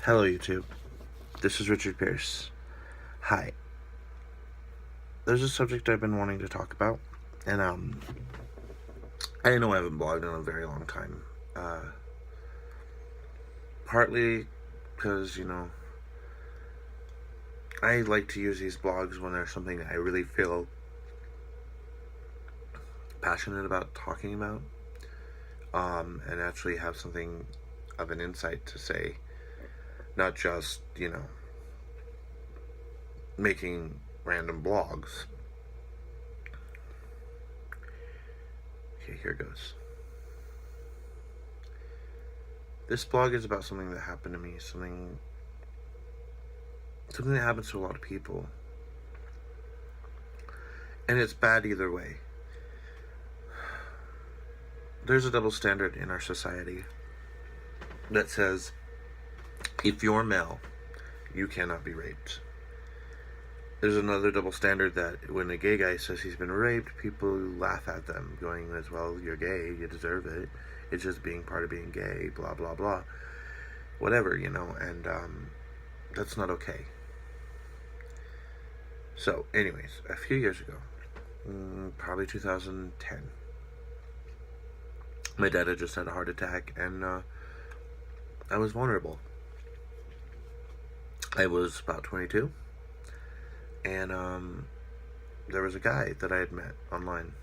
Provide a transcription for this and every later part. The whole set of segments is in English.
Hello, YouTube. This is Richard Pierce. Hi. There's a subject I've been wanting to talk about, and I know I haven't blogged in a very long time. Partly because I like to use these blogs when there's something I really feel passionate about talking about, and actually have something of an insight to say, not just making random blogs. Okay, here goes. This blog is about something that happened to me, something that happens to a lot of people. And it's bad either way. There's a double standard in our society that says if you're male, you cannot be raped. There's another double standard that when a gay guy says he's been raped, people laugh at them, going as, well, you're gay, you deserve it. It's just being part of being gay, blah, blah, blah. Whatever, and that's not okay. So, anyways, a few years ago, probably 2010, my dad had just had a heart attack, and I was vulnerable. I was about 22. And there was a guy that I had met online.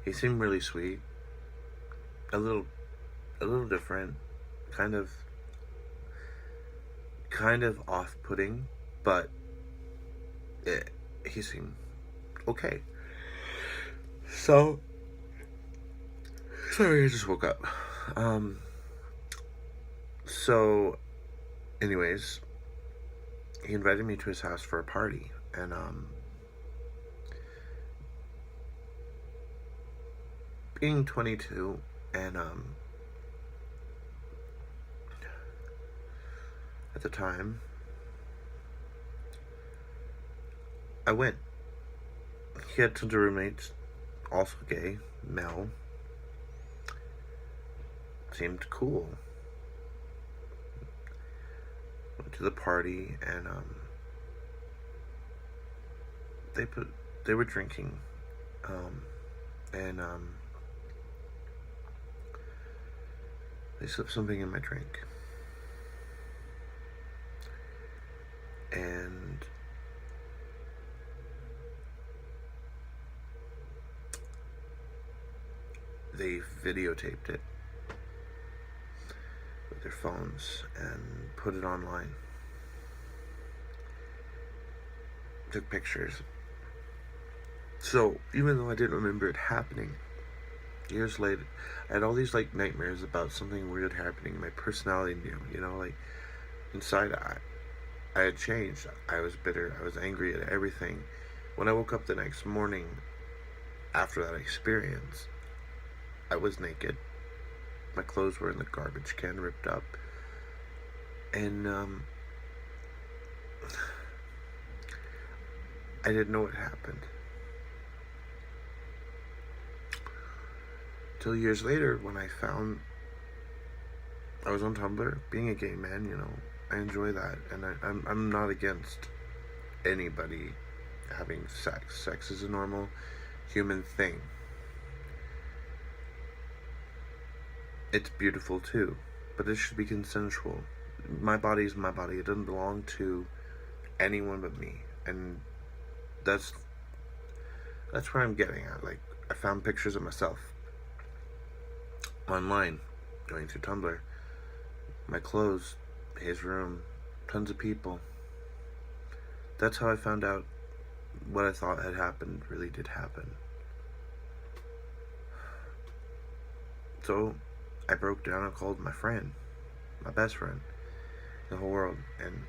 He seemed really sweet, a little different, kind of off-putting, but he seemed okay. So, sorry, I just woke up. So, anyways, he invited me to his house for a party, and being 22, and at the time, I went. He had tons of roommates, also gay, male. Seemed cool. Went to the party, and they were drinking, and they slipped something in my drink, and they videotaped it with their phones and put it online. Took pictures. So even though I didn't remember it happening, years later, I had all these nightmares about something weird happening. My personality knew, inside I had changed. I was bitter. I was angry at everything. When I woke up the next morning after that experience, I was naked. My clothes were in the garbage can, ripped up. And I didn't know what happened. Till years later, when I found I was on Tumblr, being a gay man, I enjoy that, and I'm not against anybody having sex. Sex is a normal human thing. It's beautiful too, but it should be consensual. My body is my body. It doesn't belong to anyone but me, and that's where I'm getting at. I found pictures of myself online, going through Tumblr, my clothes, his room, tons of people. That's how I found out what I thought had happened really did happen. So I broke down and called my friend, my best friend in the whole world, and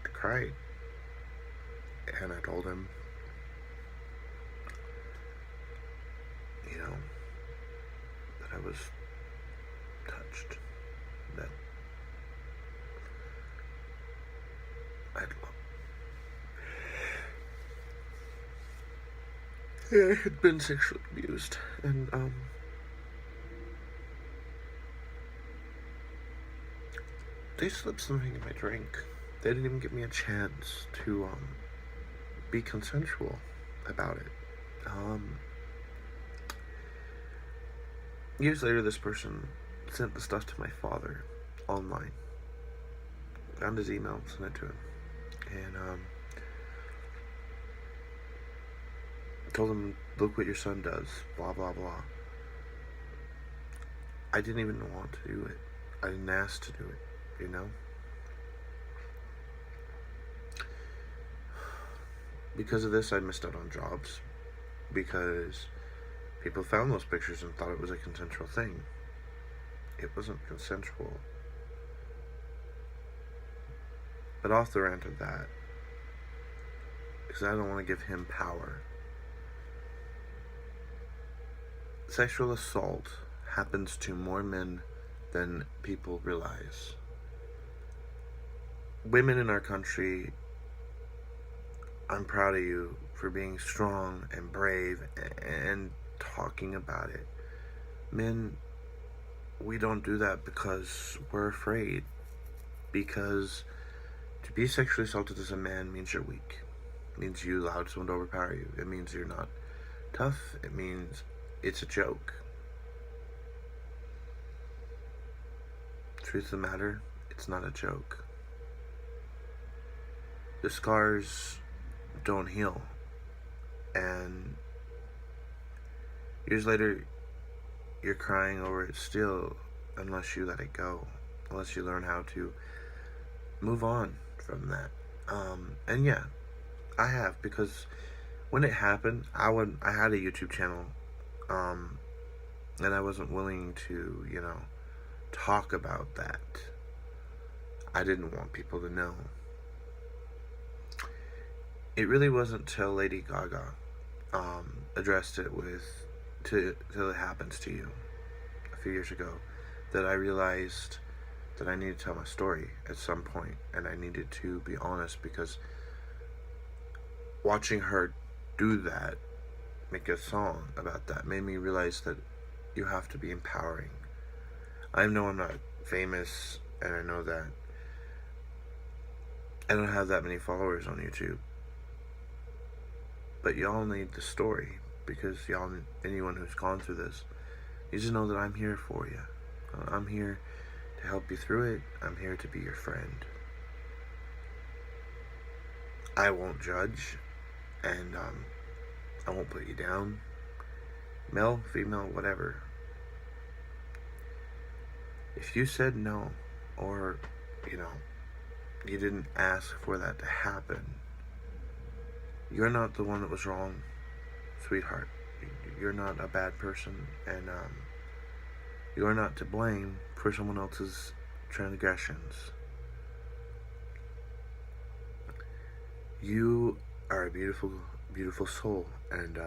I cried. And I told him, that I was touched, that I had been sexually abused, and they slipped something in my drink. They didn't even give me a chance to be consensual about it. Um, Years later, this person sent the stuff to my father online. Found his email, sent it to him, and told him, "Look what your son does." Blah blah blah. I didn't even want to do it. I didn't ask to do it. You know. Because of this, I missed out on jobs. Because people found those pictures and thought it was a consensual thing. It wasn't consensual. But off the rant of that, because I don't want to give him power. Sexual assault happens to more men than people realize. Women in our country, I'm proud of you for being strong and brave and talking about it. Men, we don't do that because we're afraid. Because to be sexually assaulted as a man means you're weak. It means you allowed someone to overpower you. It means you're not tough. It means it's a joke. Truth of the matter, it's not a joke. The scars don't heal. And years later, you're crying over it still, unless you let it go. Unless you learn how to move on from that. And yeah, I have, because when it happened, I had a YouTube channel, and I wasn't willing to, talk about that. I didn't want people to know. It really wasn't till Lady Gaga addressed it till it happens to you a few years ago that I realized that I needed to tell my story at some point, and I needed to be honest, because watching her do that, make a song about that, made me realize that you have to be empowering. I know I'm not famous, and I know that I don't have that many followers on YouTube, but y'all need the story, because anyone who's gone through this needs to know that I'm here for you. I'm here to help you through it. I'm here to be your friend. I won't judge, and I won't put you down. Male, female, whatever. If you said no, or, you didn't ask for that to happen, you're not the one that was wrong, sweetheart. You're not a bad person, and you're not to blame for someone else's transgressions. You are a beautiful, beautiful soul, and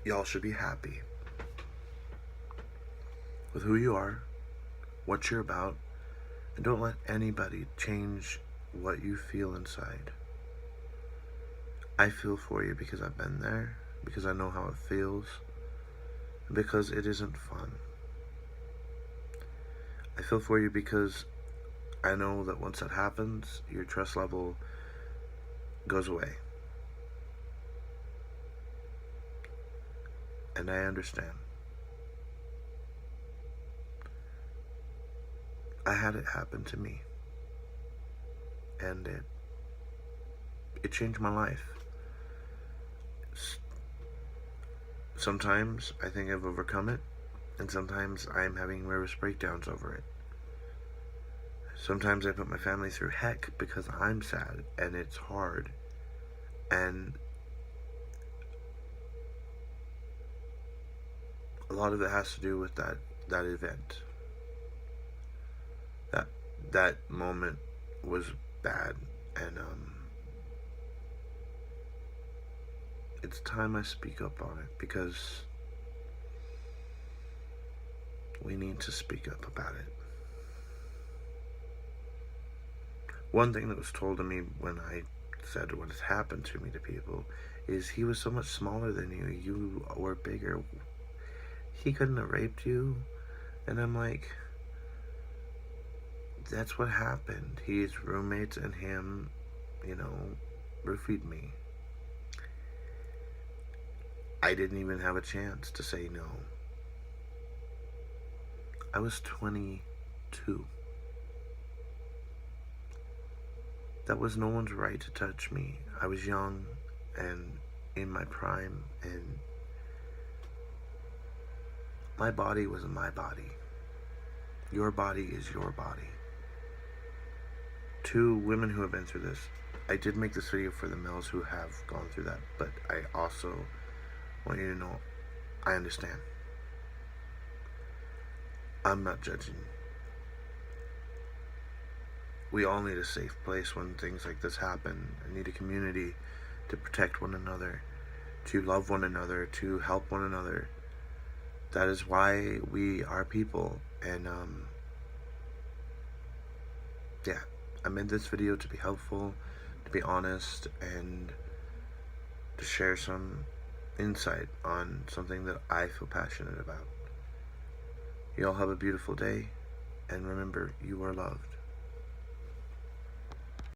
y'all should be happy with who you are, what you're about, and don't let anybody change what you feel inside. I feel for you because I've been there, because I know how it feels, and because it isn't fun. I feel for you because I know that once that happens, your trust level goes away. And I understand. I had it happen to me, and it changed my life. Sometimes I think I've overcome it, and sometimes I'm having nervous breakdowns over it. Sometimes I put my family through heck because I'm sad, and it's hard. And a lot of it has to do with that event. That moment was bad, and it's time I speak up on it, because we need to speak up about it. One thing that was told to me when I said what has happened to me to people is, he was so much smaller than you. You were bigger. He couldn't have raped you. And I'm like, that's what happened. His roommates and him, roofied me. I didn't even have a chance to say no. I was 22. That was no one's right to touch me. I was young and in my prime, and my body was my body. Your body is your body. To women who have been through this, I did make this video for the males who have gone through that, but I also want you to know I understand. I'm not judging. We all need a safe place when things like this happen. I need a community to protect one another, to love one another, to help one another. That is why we are people. And yeah, I made this video to be helpful, to be honest, and to share some insight on something that I feel passionate about. You all have a beautiful day, and remember, you are loved.